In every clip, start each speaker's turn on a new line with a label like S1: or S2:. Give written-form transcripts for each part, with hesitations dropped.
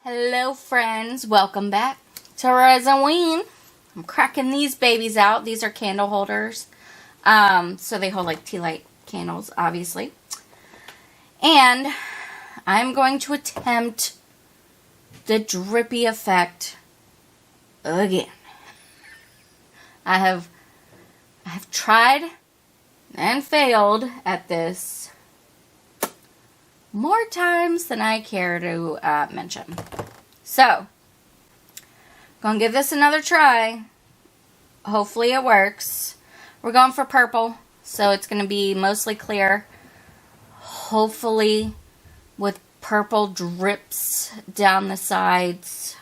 S1: Hello friends, welcome back to Resinween. I'm cracking these babies out. These are candle holders. So they hold like tea light candles, obviously. And I'm going to attempt the drippy effect again. I have tried and failed at this more times than I care to mention. So, gonna give this another try. Hopefully it works. We're going for purple, so it's gonna be mostly clear. Hopefully with purple drips down the sides.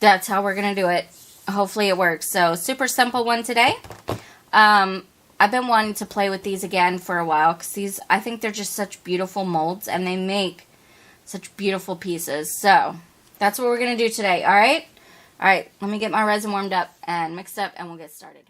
S1: That's how we're gonna do it. Hopefully it works. So, super simple one today. I've been wanting to play with these again for a while because I think they're just such beautiful molds and they make such beautiful pieces. So, that's what we're going to do today, alright? Alright, let me get my resin warmed up and mixed up and we'll get started.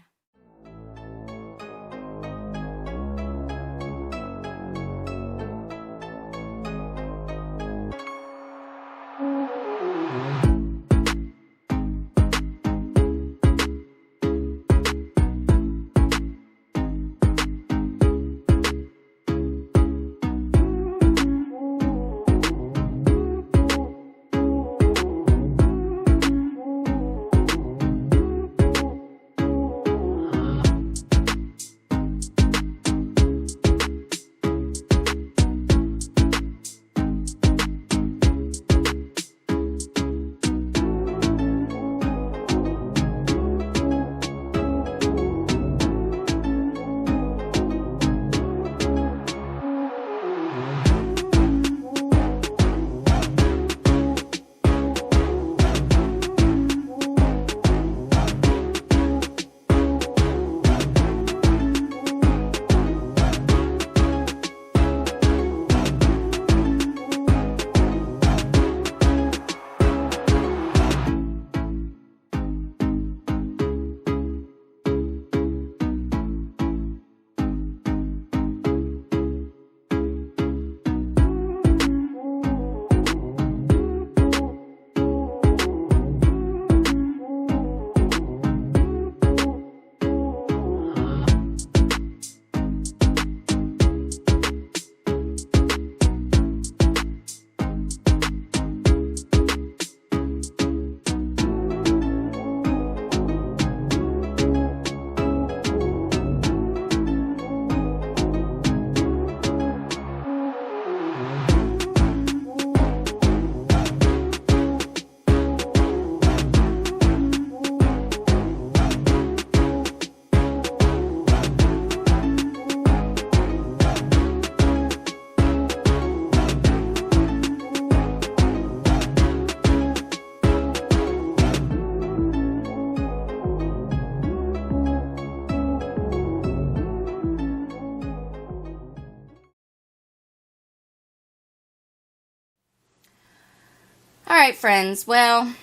S1: Alright friends, well,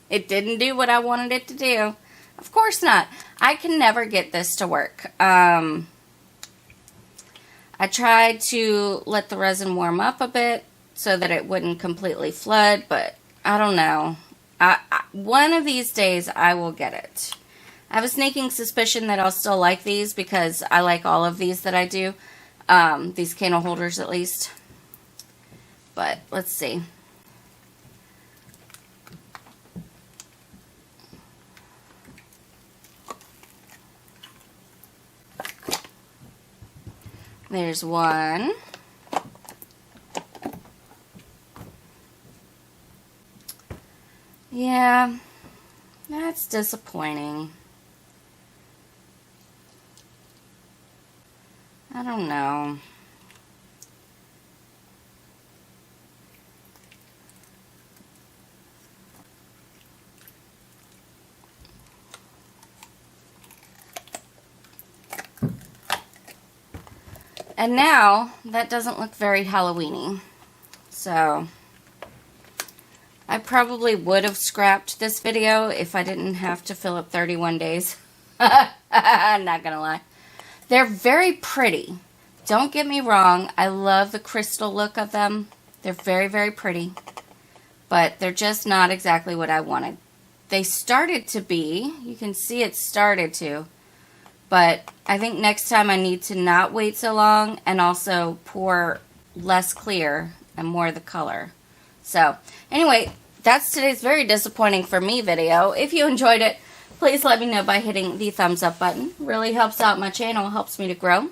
S1: it didn't do what I wanted it to do. Of course not. I can never get this to work. I tried to let the resin warm up a bit so that it wouldn't completely flood, but I don't know. One of these days I will get it. I have a sneaking suspicion that I'll still like these because I like all of these that I do. These candle holders at least. But let's see. There's one. Yeah, that's disappointing. I don't know. And now, that doesn't look very Halloween-y. So, I probably would have scrapped this video if I didn't have to fill up 31 days. I'm not gonna lie. They're very pretty. Don't get me wrong. I love the crystal look of them. They're very, very pretty, but they're just not exactly what I wanted. They started to be. You can see it started to. But I think next time I need to not wait so long and also pour less clear and more of the color. So, anyway, that's today's very disappointing for me video. If you enjoyed it, please let me know by hitting the thumbs up button. Really helps out my channel, helps me to grow.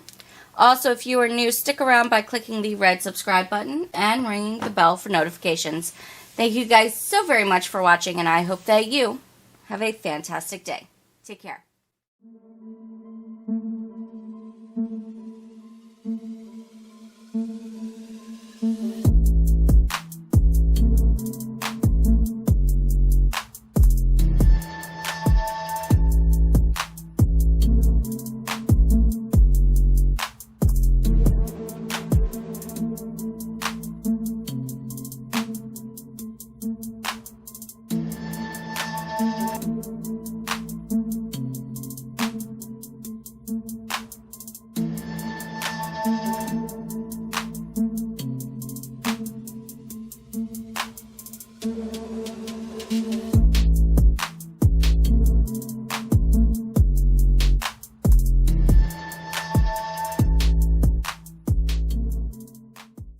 S1: Also, if you are new, stick around by clicking the red subscribe button and ringing the bell for notifications. Thank you guys so very much for watching, and I hope that you have a fantastic day. Take care.